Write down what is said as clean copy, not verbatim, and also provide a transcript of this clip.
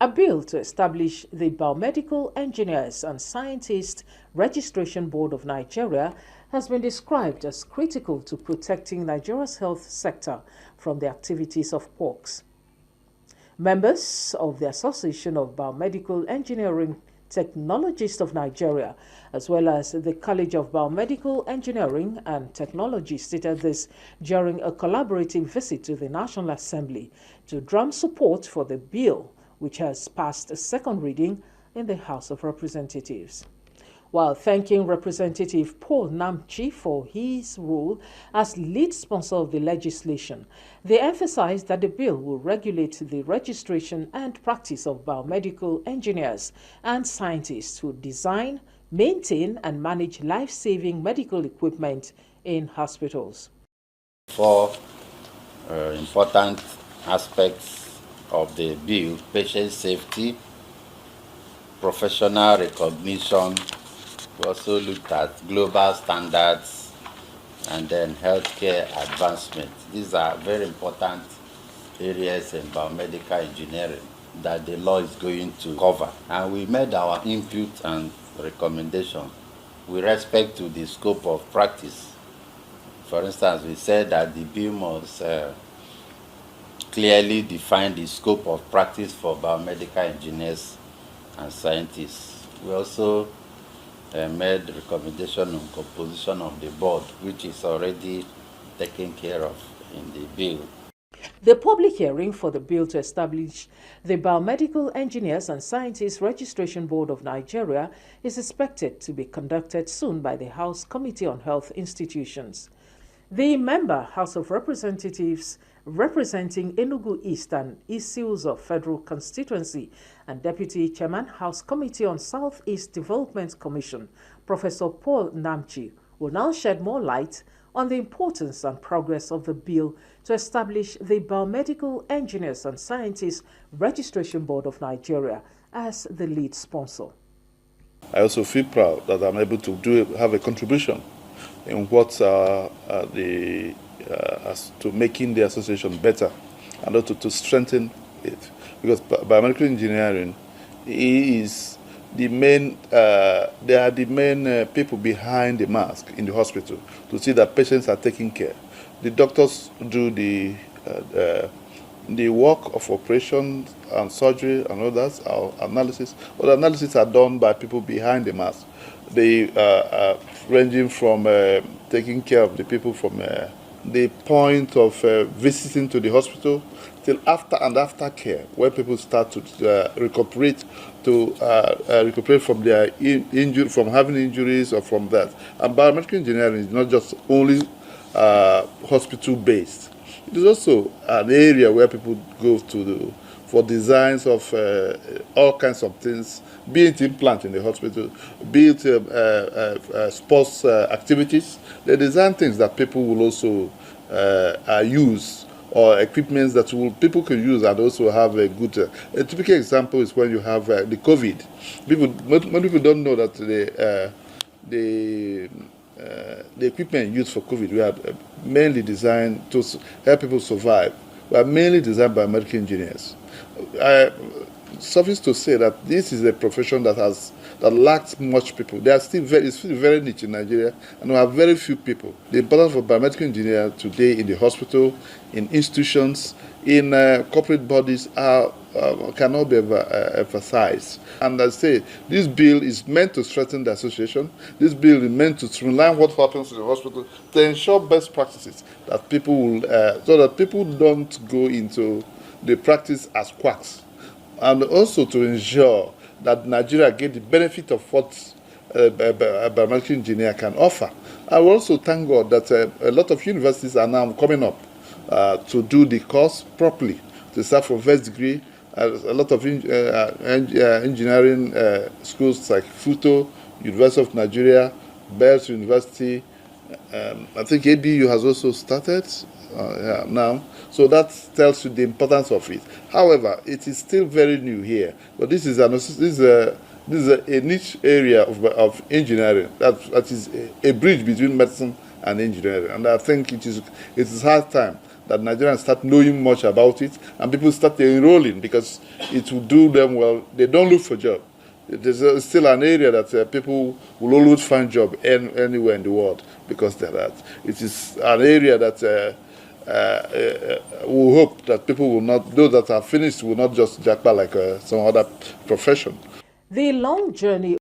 A bill to establish the Biomedical Engineers and Scientists Registration Board of Nigeria has been described as critical to protecting Nigeria's health sector from the activities of porks. Members of the Association of Biomedical Engineering Technologists of Nigeria, as well as the College of Biomedical Engineering and Technology, stated this during a collaborative visit to the National Assembly to drum support for the bill, which has passed a second reading in the House of Representatives. While thanking Representative Paul Nnamchi for his role as lead sponsor of the legislation, they emphasized that the bill will regulate the registration and practice of biomedical engineers and scientists who design, maintain, and manage life-saving medical equipment in hospitals. Four important aspects of the bill: patient safety, professional recognition. We also looked at global standards, and then healthcare advancement. These are very important areas in biomedical engineering that the law is going to cover. And we made our input and recommendation with respect to the scope of practice. For instance, we said that the bill must clearly define the scope of practice for biomedical engineers and scientists. We also made recommendation on composition of the board, which is already taken care of in the bill. The public hearing for the bill to establish the Biomedical Engineers and Scientists Registration Board of Nigeria is expected to be conducted soon by the House Committee on Health Institutions. The member House of Representatives representing Enugu East and Isi-Uzo Federal Constituency and Deputy Chairman House Committee on Southeast Development Commission, Professor Paul Nnamchi, will now shed more light on the importance and progress of the bill to establish the Biomedical Engineers and Scientists Registration Board of Nigeria as the lead sponsor. I also feel proud that I'm able to have a contribution in what as to making the association better and also to strengthen it, because biomedical engineering is the main. They are the main people behind the mask in the hospital to see that patients are taken care. The doctors do the work of operation and surgery and others, analysis. All the analysis are done by people behind the mask. They ranging from taking care of the people from the point of visiting to the hospital till after care, where people start to recuperate from their injury, from having injuries or from that. And biomedical engineering is not just only hospital based. It is also an area where people go to for designs of all kinds of things, be it implant in the hospital, be it sports activities. They design things that people will also use, or equipments that people can use and also have a good. A typical example is when you have the COVID. Many people don't know that the equipment used for COVID were mainly designed to help people survive. We are mainly designed by medical engineers. Suffice to say that this is a profession that lacks much people. They are still very niche in Nigeria, and we have very few people. The importance of biomedical engineer today in the hospital, in institutions, in corporate bodies cannot be emphasized. And I say, this bill is meant to strengthen the association. This bill is meant to streamline what happens in the hospital to ensure best practices that people will, so that people don't go into the practice as quacks, and also to ensure that Nigeria get the benefit of what a biomedical engineer can offer. I will also thank God that a lot of universities are now coming up to do the course properly, to start from first degree. A lot of engineering schools like FUTO, University of Nigeria, Bells University, I think ABU has also started now. So that tells you the importance of it. However, it is still very new here. But this is a niche area of engineering that is a bridge between medicine and engineering. And I think it is hard time that Nigerians start knowing much about it and people start enrolling because it will do them well. They don't look for job. There's still an area that people will always find job anywhere in the world because they're that. It is an area that we hope that people will not, those that are finished will not just jackpot like some other profession. The long journey